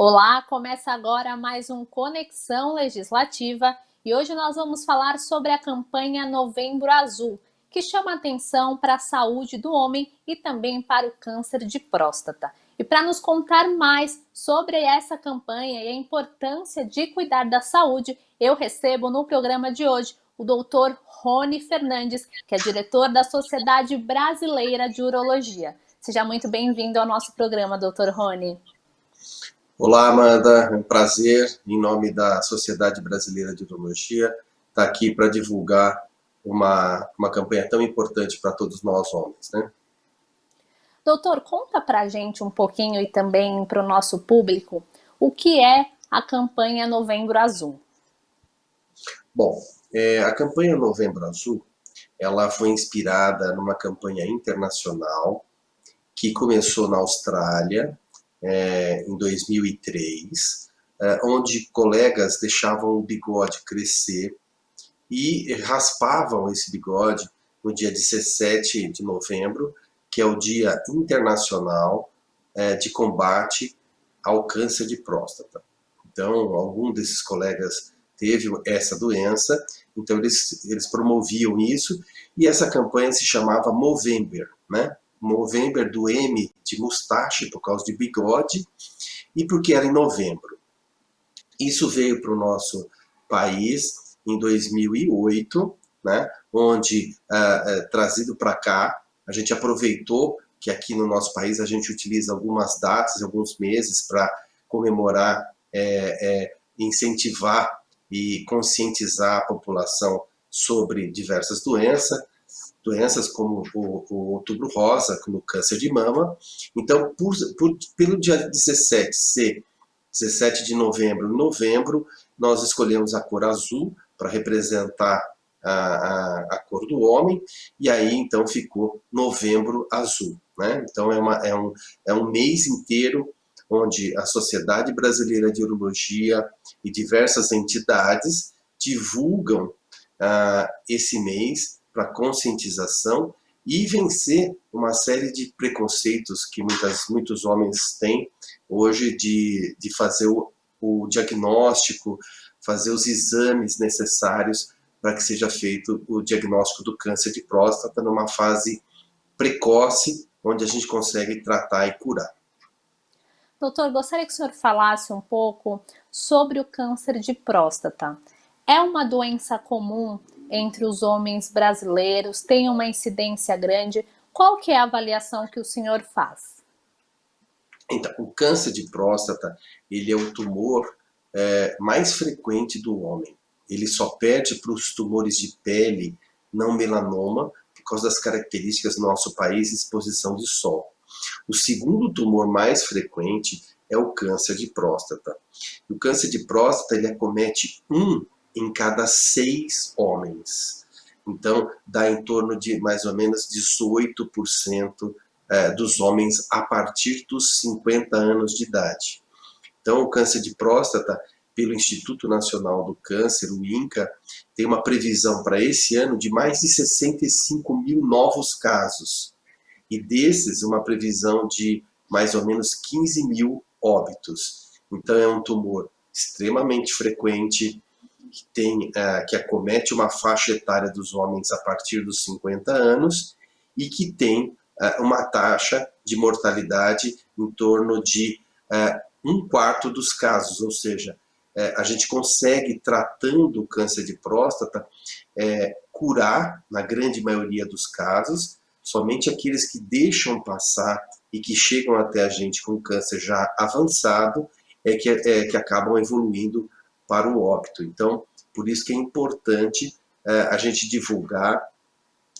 Olá, começa agora mais um Conexão Legislativa e hoje nós vamos falar sobre a campanha Novembro Azul, que chama atenção para a saúde do homem e também para o câncer de próstata. E para nos contar mais sobre essa campanha e a importância de cuidar da saúde, eu recebo no programa de hoje o Dr. Rony Fernandes, que é diretor da Sociedade Brasileira de Urologia. Seja muito bem-vindo ao nosso programa, Dr. Rony. Olá, Amanda, é um prazer, em nome da Sociedade Brasileira de Urologia, estar aqui para divulgar uma campanha tão importante para todos nós homens, né? Doutor, conta pra gente um pouquinho e também para o nosso público o que é a campanha Novembro Azul. Bom, a campanha Novembro Azul, ela foi inspirada numa campanha internacional que começou na Austrália, em 2003, onde colegas deixavam o bigode crescer e raspavam esse bigode no dia 17 de novembro, que é o Dia Internacional de Combate ao Câncer de Próstata. Então, algum desses colegas teve essa doença, então eles promoviam isso, e essa campanha se chamava Movember, né? Movember do M de mustache, por causa de bigode, e porque era em novembro. Isso veio para o nosso país em 2008, né, onde, trazido para cá, a gente aproveitou que aqui no nosso país a gente utiliza algumas datas, alguns meses para comemorar, incentivar e conscientizar a população sobre diversas doenças como o outubro rosa, como o câncer de mama. Então, pelo dia 17 ser 17 de novembro, nós escolhemos a cor azul para representar a cor do homem, e aí então ficou Novembro Azul, né? Então é um mês inteiro onde a Sociedade Brasileira de Urologia e diversas entidades divulgam esse mês para conscientização e vencer uma série de preconceitos que muitos homens têm hoje de fazer o diagnóstico, fazer os exames necessários para que seja feito o diagnóstico do câncer de próstata numa fase precoce, onde a gente consegue tratar e curar. Doutor, gostaria que o senhor falasse um pouco sobre o câncer de próstata. É uma doença comum entre os homens brasileiros? Tem uma incidência grande? Qual que é a avaliação que o senhor faz? Então, o câncer de próstata, ele é o tumor mais frequente do homem. Ele só perde para os tumores de pele, não melanoma, por causa das características do nosso país, exposição de sol. O segundo tumor mais frequente é o câncer de próstata. O câncer de próstata, ele acomete 1 em cada 6 homens. Então, dá em torno de mais ou menos 18% dos homens a partir dos 50 anos de idade. Então, o câncer de próstata, pelo Instituto Nacional do Câncer, o INCA, tem uma previsão para esse ano de mais de 65 mil novos casos. E desses, uma previsão de mais ou menos 15 mil óbitos. Então, é um tumor extremamente frequente, que acomete uma faixa etária dos homens a partir dos 50 anos e que tem uma taxa de mortalidade em torno de 1/4 dos casos, ou seja, a gente consegue, tratando o câncer de próstata, curar, na grande maioria dos casos, somente aqueles que deixam passar e que chegam até a gente com câncer já avançado que acabam evoluindo para o óbito. Então, por isso que é importante a gente divulgar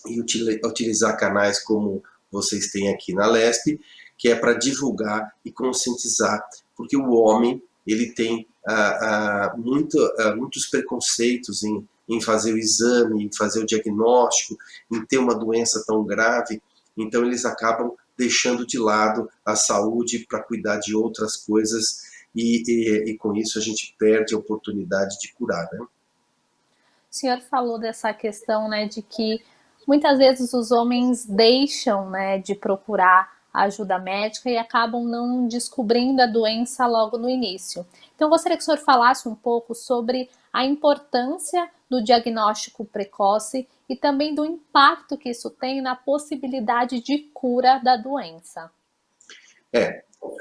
e utilizar canais como vocês têm aqui na LESP, que é para divulgar e conscientizar, porque o homem ele tem muitos preconceitos em fazer o exame, em fazer o diagnóstico, em ter uma doença tão grave, então eles acabam deixando de lado a saúde para cuidar de outras coisas e com isso a gente perde a oportunidade de curar, né? O senhor falou dessa questão, né, de que muitas vezes os homens deixam, né, de procurar a ajuda médica e acabam não descobrindo a doença logo no início. Então, eu gostaria que o senhor falasse um pouco sobre a importância do diagnóstico precoce e também do impacto que isso tem na possibilidade de cura da doença.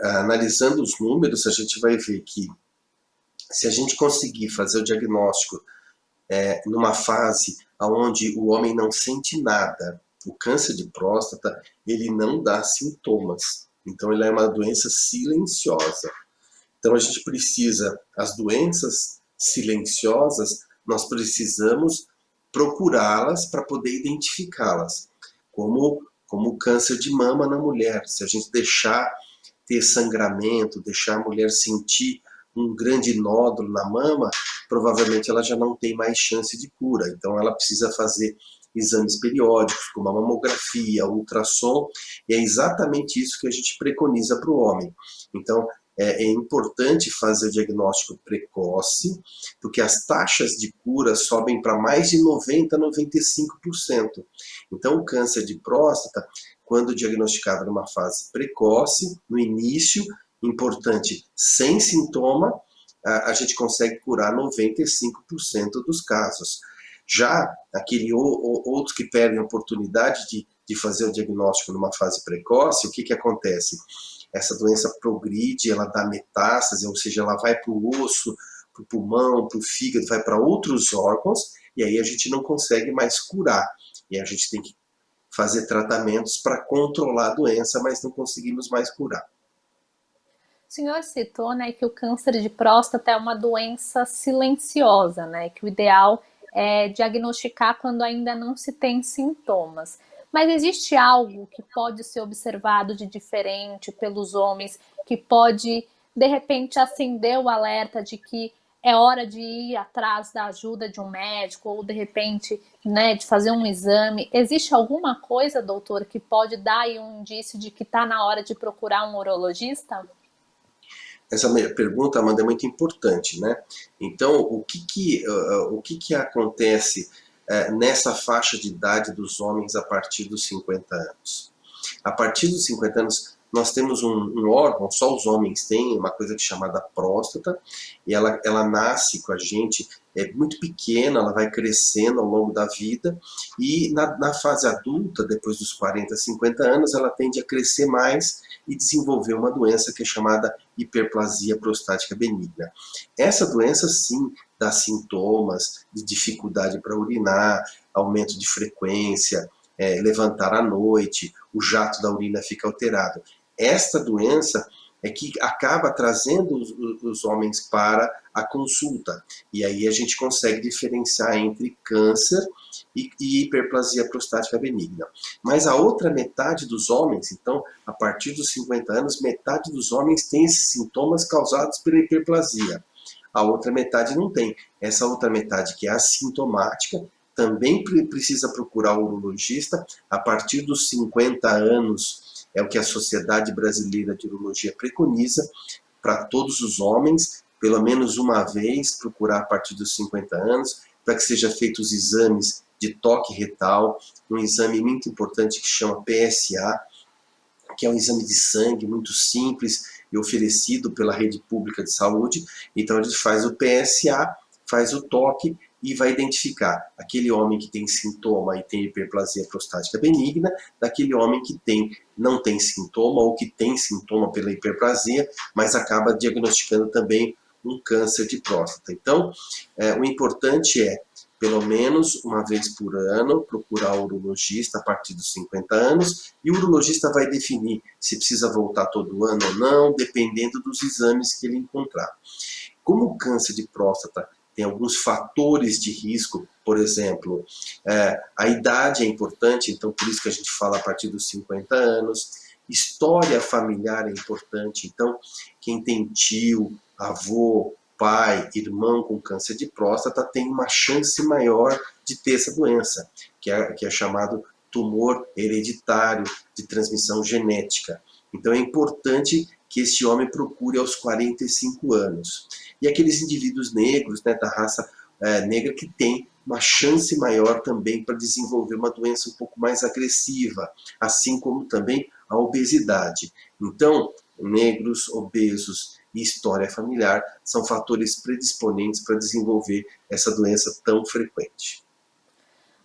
Analisando os números, a gente vai ver que se a gente conseguir fazer o diagnóstico numa fase onde o homem não sente nada, o câncer de próstata, ele não dá sintomas. Então, ele é uma doença silenciosa. Então, a gente precisa, as doenças silenciosas, nós precisamos procurá-las para poder identificá-las. Como o câncer de mama na mulher. Se a gente deixar ter sangramento, deixar a mulher sentir um grande nódulo na mama, provavelmente ela já não tem mais chance de cura. Então ela precisa fazer exames periódicos, como a mamografia, o ultrassom, e é exatamente isso que a gente preconiza para o homem. Então é importante fazer o diagnóstico precoce, porque as taxas de cura sobem para mais de 90% a 95%. Então o câncer de próstata, quando diagnosticado numa fase precoce, no início, importante, sem sintoma, a gente consegue curar 95% dos casos. Já outros que perdem a oportunidade de fazer o diagnóstico numa fase precoce, o que acontece? Essa doença progride, ela dá metástase, ou seja, ela vai para o osso, para o pulmão, para o fígado, vai para outros órgãos, e aí a gente não consegue mais curar. E a gente tem que fazer tratamentos para controlar a doença, mas não conseguimos mais curar. O senhor citou, né, que o câncer de próstata é uma doença silenciosa, né, que o ideal é diagnosticar quando ainda não se tem sintomas. Mas existe algo que pode ser observado de diferente pelos homens, que pode, de repente, acender o alerta de que é hora de ir atrás da ajuda de um médico, ou de repente, né, de fazer um exame? Existe alguma coisa, doutor, que pode dar aí um indício de que está na hora de procurar um urologista? Essa pergunta, Amanda, é muito importante, né? Então, o que acontece nessa faixa de idade dos homens a partir dos 50 anos? A partir dos 50 anos, nós temos um órgão, só os homens têm, uma coisa que é chamada próstata, e ela nasce com a gente, é muito pequena, ela vai crescendo ao longo da vida, e na fase adulta, depois dos 40, 50 anos, ela tende a crescer mais e desenvolver uma doença que é chamada hiperplasia prostática benigna. Essa doença, sim, dá sintomas de dificuldade para urinar, aumento de frequência, levantar à noite, o jato da urina fica alterado. Esta doença é que acaba trazendo os homens para a consulta. E aí a gente consegue diferenciar entre câncer e hiperplasia prostática benigna. Mas a outra metade dos homens, então, a partir dos 50 anos, metade dos homens tem esses sintomas causados pela hiperplasia. A outra metade não tem. Essa outra metade, que é assintomática, também precisa procurar o urologista a partir dos 50 anos, é o que a Sociedade Brasileira de Urologia preconiza para todos os homens, pelo menos uma vez, procurar a partir dos 50 anos, para que sejam feitos os exames de toque retal, um exame muito importante que chama PSA, que é um exame de sangue muito simples e oferecido pela rede pública de saúde. Então a gente faz o PSA, faz o toque e vai identificar aquele homem que tem sintoma e tem hiperplasia prostática benigna, daquele homem que não tem sintoma ou que tem sintoma pela hiperplasia, mas acaba diagnosticando também um câncer de próstata. Então, o importante é, pelo menos uma vez por ano, procurar o urologista a partir dos 50 anos, e o urologista vai definir se precisa voltar todo ano ou não, dependendo dos exames que ele encontrar. Como o câncer de próstata tem alguns fatores de risco, por exemplo, a idade é importante, então por isso que a gente fala a partir dos 50 anos, história familiar é importante, então quem tem tio, avô, pai, irmão com câncer de próstata tem uma chance maior de ter essa doença, que é chamado tumor hereditário de transmissão genética. Então é importante que esse homem procure aos 45 anos. E aqueles indivíduos negros, né, da raça negra, que tem uma chance maior também para desenvolver uma doença um pouco mais agressiva, assim como também a obesidade. Então, negros, obesos e história familiar são fatores predisponentes para desenvolver essa doença tão frequente.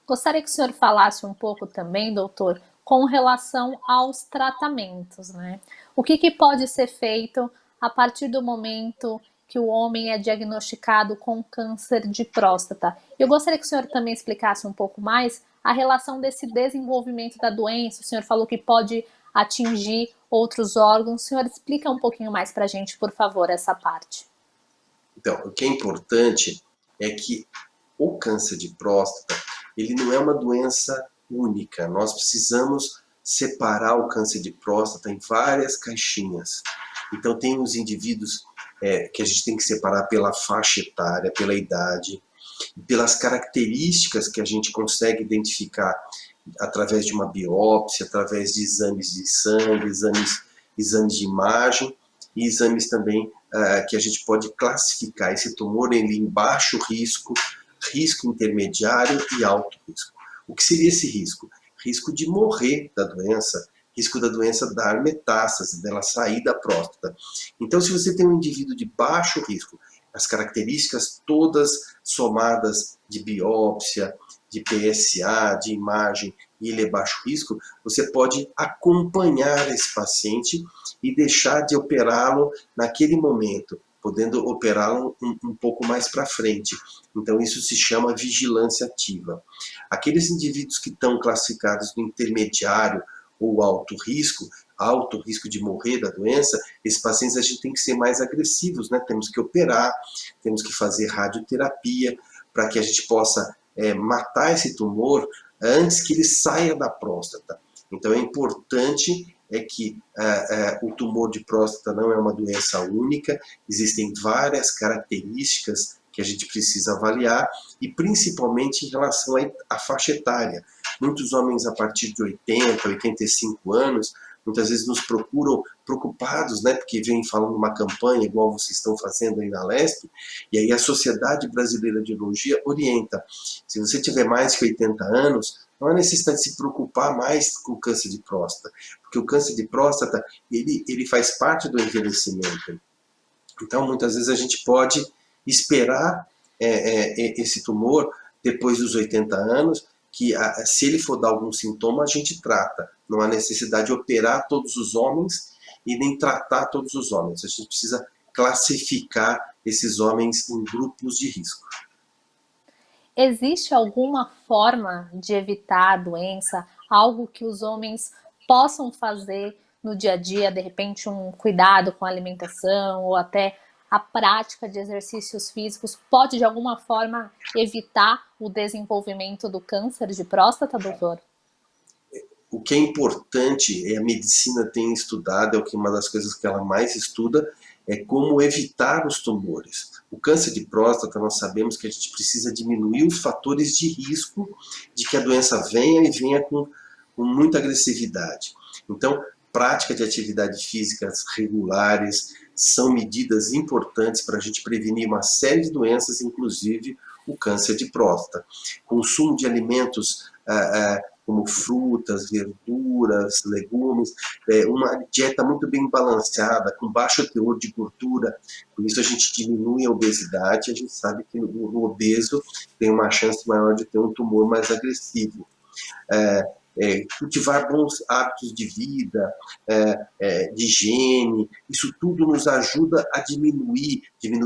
Gostaria que o senhor falasse um pouco também, doutor, com relação aos tratamentos, né? O que pode ser feito a partir do momento que o homem é diagnosticado com câncer de próstata? Eu gostaria que o senhor também explicasse um pouco mais a relação desse desenvolvimento da doença. O senhor falou que pode atingir outros órgãos. O senhor explica um pouquinho mais para a gente, por favor, essa parte. Então, o que é importante é que o câncer de próstata, ele não é uma doença única. Nós precisamos separar o câncer de próstata em várias caixinhas. Então, tem os indivíduos que a gente tem que separar pela faixa etária, pela idade, pelas características que a gente consegue identificar através de uma biópsia, através de exames de sangue, exames de imagem e exames também que a gente pode classificar esse tumor em baixo risco, risco intermediário e alto risco. O que seria esse risco? Risco de morrer da doença, risco da doença dar metástase, dela sair da próstata. Então, se você tem um indivíduo de baixo risco, as características todas somadas de biópsia, de PSA, de imagem, e ele é baixo risco, você pode acompanhar esse paciente e deixar de operá-lo naquele momento, podendo operá-lo um pouco mais para frente. Então, isso se chama vigilância ativa. Aqueles indivíduos que estão classificados no intermediário ou alto risco de morrer da doença, esses pacientes a gente tem que ser mais agressivos, né? Temos que operar, temos que fazer radioterapia para que a gente possa matar esse tumor antes que ele saia da próstata. Então é importante que o tumor de próstata não é uma doença única, existem várias características que a gente precisa avaliar e principalmente em relação à faixa etária. Muitos homens a partir de 80, 85 anos, muitas vezes nos procuram preocupados, né, porque vêm falando uma campanha igual vocês estão fazendo aí na LESP, e aí a Sociedade Brasileira de Urologia orienta, se você tiver mais que 80 anos, não há necessidade de se preocupar mais com o câncer de próstata, porque o câncer de próstata, ele faz parte do envelhecimento. Então, muitas vezes a gente pode esperar esse tumor depois dos 80 anos, que se ele for dar algum sintoma, a gente trata. Não há necessidade de operar todos os homens e nem tratar todos os homens. A gente precisa classificar esses homens em grupos de risco. Existe alguma forma de evitar a doença? Algo que os homens possam fazer no dia a dia, de repente um cuidado com a alimentação ou até a prática de exercícios físicos pode de alguma forma evitar o desenvolvimento do câncer de próstata, doutor? O que é importante, a medicina tem estudado, é uma das coisas que ela mais estuda, é como evitar os tumores. O câncer de próstata, nós sabemos que a gente precisa diminuir os fatores de risco de que a doença venha com muita agressividade. Então, prática de atividades físicas regulares são medidas importantes para a gente prevenir uma série de doenças, inclusive o câncer de próstata. Consumo de alimentos como frutas, verduras, legumes, uma dieta muito bem balanceada, com baixo teor de gordura, com isso a gente diminui a obesidade, a gente sabe que o obeso tem uma chance maior de ter um tumor mais agressivo. Cultivar bons hábitos de vida, de higiene, isso tudo nos ajuda a diminuir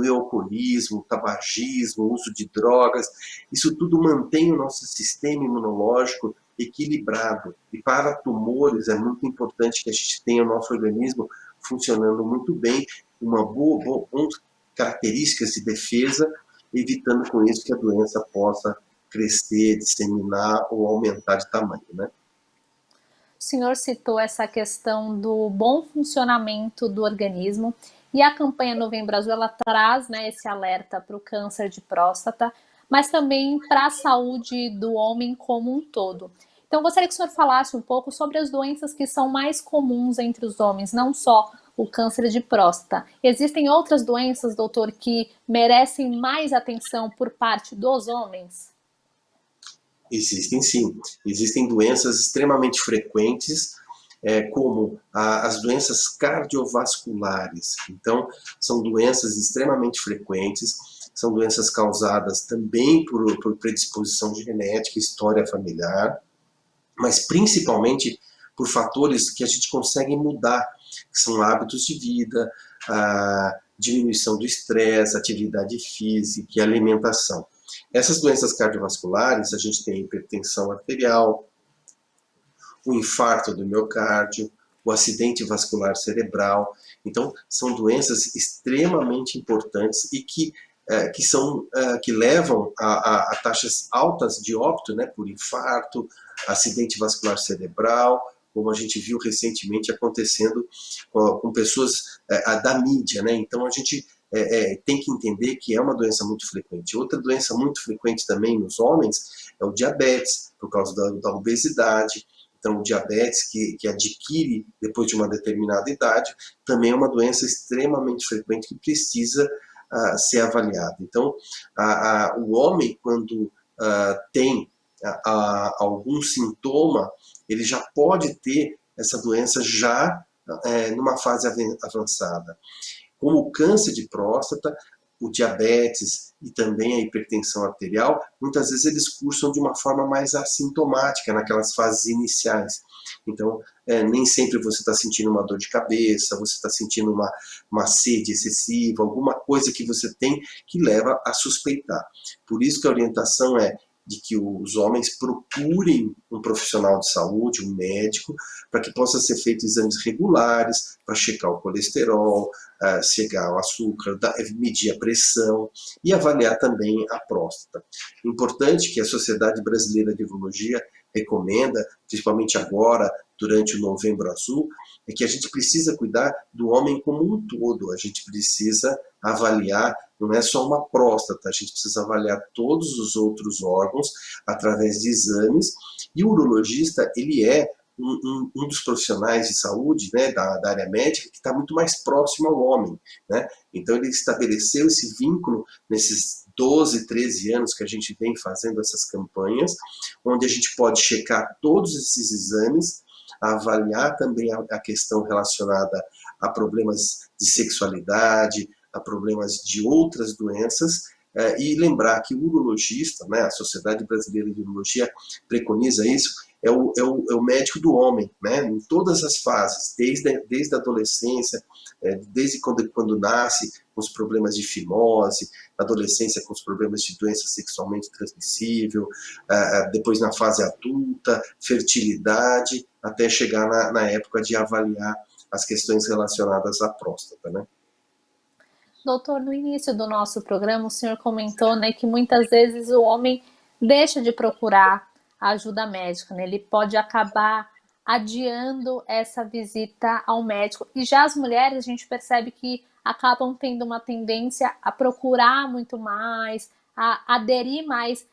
o alcoolismo, o tabagismo, o uso de drogas, isso tudo mantém o nosso sistema imunológico equilibrado. E para tumores é muito importante que a gente tenha o nosso organismo funcionando muito bem, com boas características de defesa, evitando com isso que a doença possa crescer, disseminar ou aumentar de tamanho, né? O senhor citou essa questão do bom funcionamento do organismo e a campanha Novembro Azul ela traz, né, esse alerta para o câncer de próstata, mas também para a saúde do homem como um todo. Então, eu gostaria que o senhor falasse um pouco sobre as doenças que são mais comuns entre os homens, não só o câncer de próstata. Existem outras doenças, doutor, que merecem mais atenção por parte dos homens? Existem sim, existem doenças extremamente frequentes como as doenças cardiovasculares. Então, são doenças extremamente frequentes, são doenças causadas também por predisposição genética, história familiar, mas principalmente por fatores que a gente consegue mudar, que são hábitos de vida, a diminuição do estresse, atividade física e alimentação. Essas doenças cardiovasculares, a gente tem a hipertensão arterial, o infarto do miocárdio, o acidente vascular cerebral. Então, são doenças extremamente importantes e que levam a taxas altas de óbito, né, por infarto, acidente vascular cerebral, como a gente viu recentemente acontecendo com pessoas da mídia, né? Então a gente tem que entender que é uma doença muito frequente. Outra doença muito frequente também nos homens é o diabetes, por causa da obesidade. Então, o diabetes que adquire depois de uma determinada idade também é uma doença extremamente frequente que precisa ser avaliada. Então, o homem, quando tem algum sintoma, ele já pode ter essa doença já numa fase avançada. Como o câncer de próstata, o diabetes e também a hipertensão arterial, muitas vezes eles cursam de uma forma mais assintomática, naquelas fases iniciais. Então, nem sempre você está sentindo uma dor de cabeça, você está sentindo uma sede excessiva, alguma coisa que você tem que leva a suspeitar. Por isso que a orientação é de que os homens procurem um profissional de saúde, um médico, para que possa ser feito exames regulares, para checar o colesterol, checar o açúcar, medir a pressão e avaliar também a próstata. Importante que a Sociedade Brasileira de Urologia recomenda, principalmente agora, durante o Novembro Azul, é que a gente precisa cuidar do homem como um todo, a gente precisa avaliar, não é só uma próstata, a gente precisa avaliar todos os outros órgãos através de exames, e o urologista, ele é um dos profissionais de saúde, né, da área médica, que está muito mais próximo ao homem, né? Então ele estabeleceu esse vínculo nesses 12, 13 anos que a gente vem fazendo essas campanhas, onde a gente pode checar todos esses exames, avaliar também a questão relacionada a problemas de sexualidade, a problemas de outras doenças, e lembrar que o urologista, né, a Sociedade Brasileira de Urologia preconiza isso, é o médico do homem, né, em todas as fases, desde a adolescência, desde quando nasce, com os problemas de fimose, na adolescência com os problemas de doença sexualmente transmissível, depois na fase adulta, fertilidade, até chegar na época de avaliar as questões relacionadas à próstata, né? Doutor, no início do nosso programa, o senhor comentou, né, que muitas vezes o homem deixa de procurar ajuda médica, né? Ele pode acabar adiando essa visita ao médico. E já as mulheres, a gente percebe que acabam tendo uma tendência a procurar muito mais, a aderir mais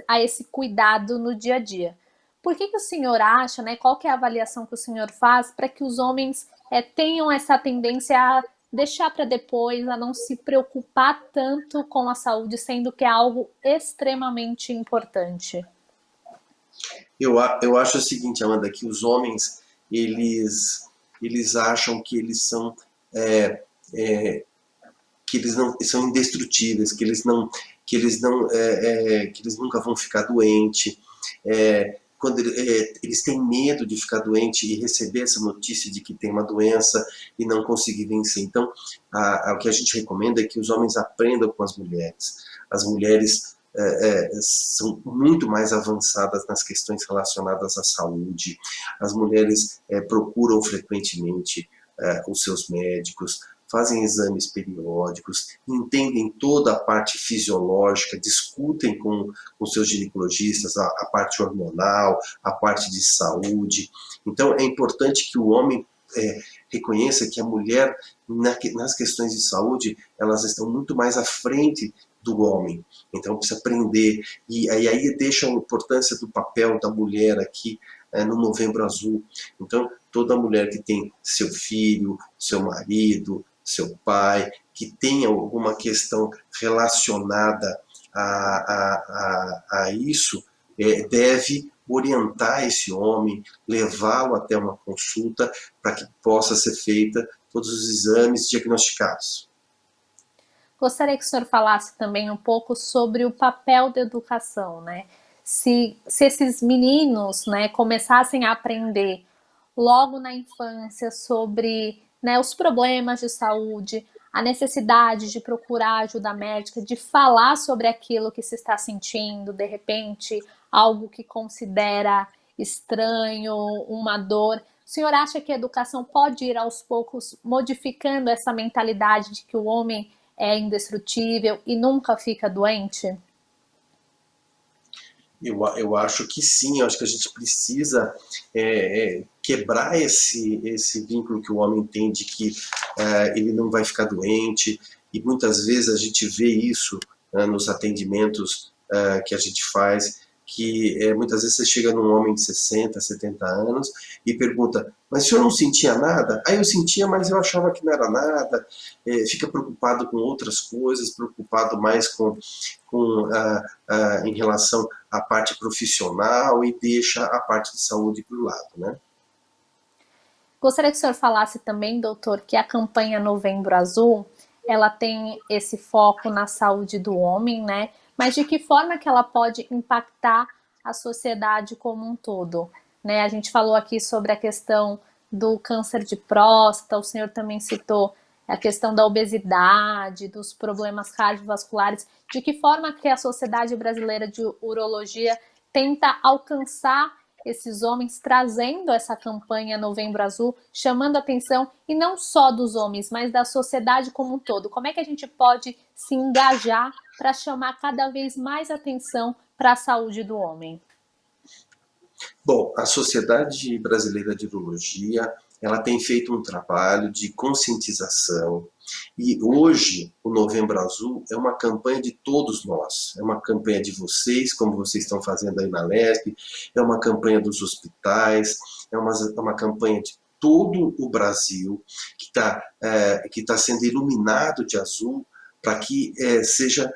a esse cuidado no dia a dia. Por que o senhor acha, né? Qual que é a avaliação que o senhor faz para que os homens tenham essa tendência a deixar para depois, a não se preocupar tanto com a saúde, sendo que é algo extremamente importante? Eu acho o seguinte, Amanda, que os homens, eles acham que eles são que eles não são indestrutíveis, que eles nunca vão ficar doentes, quando eles têm medo de ficar doente e receber essa notícia de que tem uma doença e não conseguir vencer. Então, o que a gente recomenda é que os homens aprendam com as mulheres. As mulheres são muito mais avançadas nas questões relacionadas à saúde. As mulheres procuram frequentemente os seus médicos, fazem exames periódicos, entendem toda a parte fisiológica, discutem com seus ginecologistas a parte hormonal, a parte de saúde. Então, é importante que o homem reconheça que a mulher, nas questões de saúde, elas estão muito mais à frente do homem. Então, precisa aprender. E aí deixa a importância do papel da mulher aqui no Novembro Azul. Então, toda mulher que tem seu filho, seu marido, seu pai, que tenha alguma questão relacionada a isso, deve orientar esse homem, levá-lo até uma consulta para que possa ser feita todos os exames diagnosticados. Gostaria que o senhor falasse também um pouco sobre o papel da educação, né? Se esses meninos, né, começassem a aprender logo na infância sobre, né, os problemas de saúde, a necessidade de procurar ajuda médica, de falar sobre aquilo que se está sentindo, de repente, algo que considera estranho, uma dor. O senhor acha que a educação pode ir aos poucos modificando essa mentalidade de que o homem é indestrutível e nunca fica doente? Eu acho que sim, eu acho que a gente precisa quebrar esse vínculo que o homem tem de que ele não vai ficar doente, e muitas vezes a gente vê isso nos atendimentos que a gente faz, que muitas vezes você chega num homem de 60, 70 anos e pergunta, mas o senhor não sentia nada? Eu sentia, mas eu achava que não era nada. Fica preocupado com outras coisas, preocupado mais em relação à parte profissional e deixa a parte de saúde para o lado, né? Gostaria que o senhor falasse também, doutor, que a campanha Novembro Azul, ela tem esse foco na saúde do homem, né? Mas de que forma que ela pode impactar a sociedade como um todo, né? A gente falou aqui sobre a questão do câncer de próstata, o senhor também citou a questão da obesidade, dos problemas cardiovasculares. De que forma que a Sociedade Brasileira de Urologia tenta alcançar esses homens, trazendo essa campanha Novembro Azul, chamando a atenção, e não só dos homens, mas da sociedade como um todo? Como é que a gente pode se engajar para chamar cada vez mais atenção para a saúde do homem? Bom, a Sociedade Brasileira de Urologia, ela tem feito um trabalho de conscientização, e hoje o Novembro Azul é uma campanha de todos nós, é uma campanha de vocês, como vocês estão fazendo aí na LESP, é uma campanha dos hospitais, é uma campanha de todo o Brasil que tá sendo iluminado de azul para que seja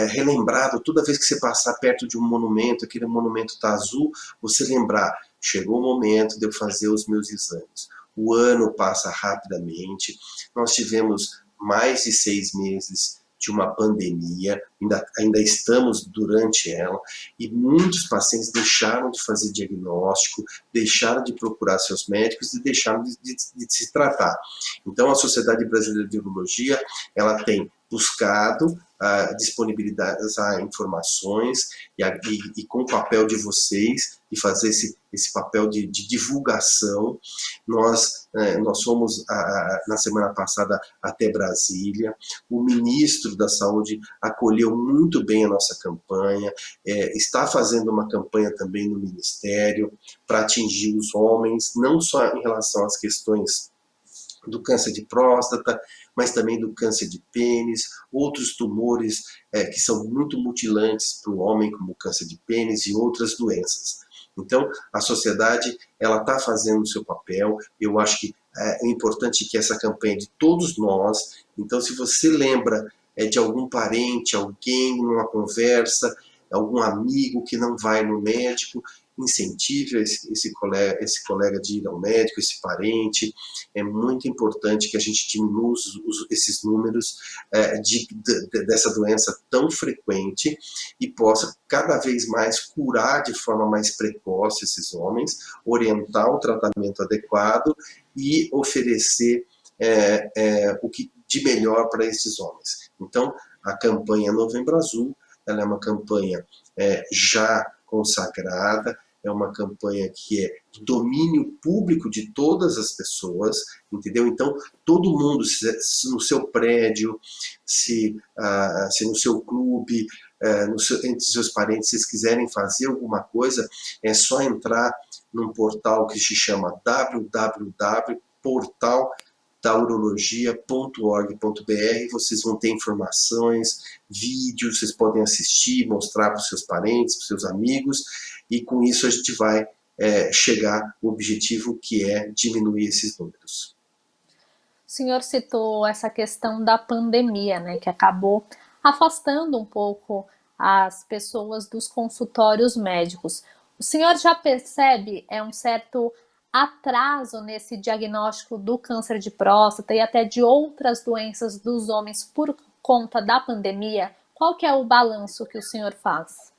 relembrado toda vez que você passar perto de um monumento, aquele monumento está azul, você lembrar, chegou o momento de eu fazer os meus exames. O ano passa rapidamente, nós tivemos mais de 6 meses de uma pandemia, ainda estamos durante ela, e muitos pacientes deixaram de fazer diagnóstico, deixaram de procurar seus médicos e deixaram de se tratar. Então, a Sociedade Brasileira de Urologia, ela tem buscado disponibilizar informações e com o papel de vocês, de fazer esse papel de divulgação. Nós fomos na semana passada até Brasília, o ministro da Saúde acolheu muito bem a nossa campanha, está fazendo uma campanha também no Ministério para atingir os homens, não só em relação às questões do câncer de próstata, mas também do câncer de pênis, outros tumores que são muito mutilantes para o homem, como o câncer de pênis e outras doenças. Então, a sociedade ela está fazendo o seu papel. Eu acho que é importante que essa campanha de todos nós. Então, se você lembra de algum parente, alguém numa conversa, algum amigo que não vai no médico, incentive esse colega de ir ao médico, esse parente. É muito importante que a gente diminua esses números dessa doença tão frequente e possa cada vez mais curar de forma mais precoce esses homens, orientar o tratamento adequado e oferecer o que de melhor para esses homens. Então, a campanha Novembro Azul, ela é uma campanha já consagrada, é uma campanha que é do domínio público de todas as pessoas, entendeu? Então, todo mundo, se no seu prédio, se no seu clube, entre seus parentes, vocês quiserem fazer alguma coisa, é só entrar num portal que se chama www.portaldaurologia.org.br. Vocês vão ter informações, vídeos, vocês podem assistir, mostrar para os seus parentes, para os seus amigos, e com isso a gente vai chegar ao objetivo que é diminuir esses números. O senhor citou essa questão da pandemia, né, que acabou afastando um pouco as pessoas dos consultórios médicos. O senhor já percebe um certo atraso nesse diagnóstico do câncer de próstata e até de outras doenças dos homens por conta da pandemia? Qual que é o balanço que o senhor faz?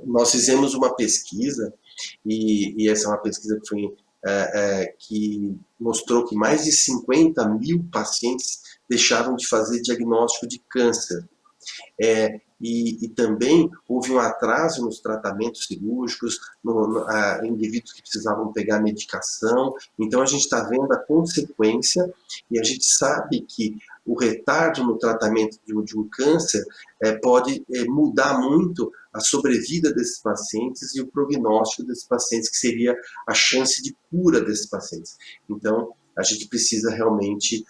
Nós fizemos uma pesquisa, e essa é uma pesquisa que, que mostrou que mais de 50 mil pacientes deixaram de fazer diagnóstico de câncer. E também houve um atraso nos tratamentos cirúrgicos, indivíduos que precisavam pegar medicação. Então a gente está vendo a consequência, e a gente sabe que o retardo no tratamento de um câncer pode mudar muito a sobrevida desses pacientes e o prognóstico desses pacientes, que seria a chance de cura desses pacientes. Então a gente precisa realmente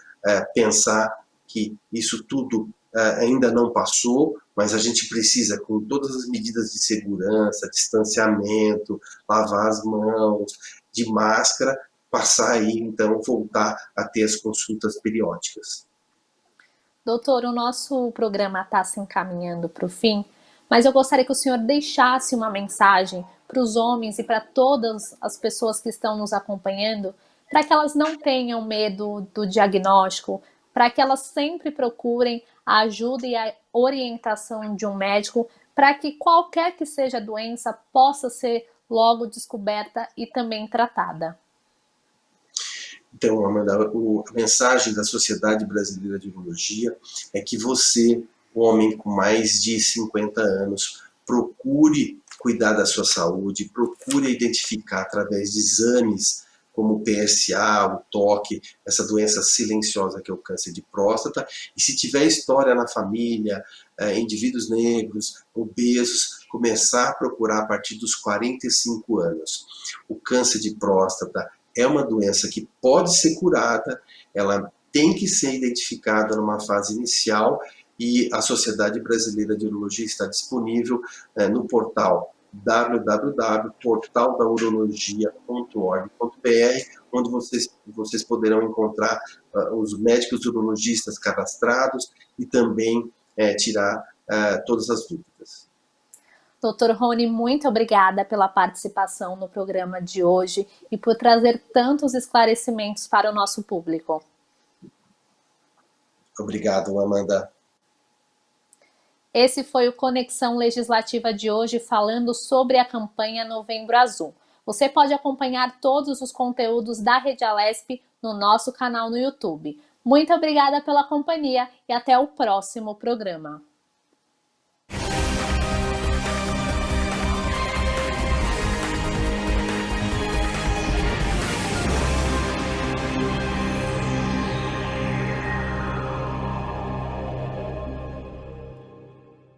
pensar que isso tudo ainda não passou, mas a gente precisa, com todas as medidas de segurança, distanciamento, lavar as mãos, de máscara, passar aí, então, voltar a ter as consultas periódicas. Doutor, o nosso programa está se encaminhando para o fim, mas eu gostaria que o senhor deixasse uma mensagem para os homens e para todas as pessoas que estão nos acompanhando, para que elas não tenham medo do diagnóstico, para que elas sempre procurem a ajuda e a orientação de um médico, para que qualquer que seja a doença possa ser logo descoberta e também tratada. Então, Amanda, a mensagem da Sociedade Brasileira de Urologia é que você, homem com mais de 50 anos, procure cuidar da sua saúde, procure identificar através de exames como o PSA, o toque, essa doença silenciosa que é o câncer de próstata, e se tiver história na família, indivíduos negros, obesos, começar a procurar a partir dos 45 anos. O câncer de próstata é uma doença que pode ser curada, ela tem que ser identificada numa fase inicial, e a Sociedade Brasileira de Urologia está disponível no portal www.portaldaurologia.org.br, onde vocês poderão encontrar os médicos urologistas cadastrados e também tirar todas as dúvidas. Doutor Rony, muito obrigada pela participação no programa de hoje e por trazer tantos esclarecimentos para o nosso público. Obrigado, Amanda. Esse foi o Conexão Legislativa de hoje, falando sobre a campanha Novembro Azul. Você pode acompanhar todos os conteúdos da Rede Alesp no nosso canal no YouTube. Muito obrigada pela companhia e até o próximo programa.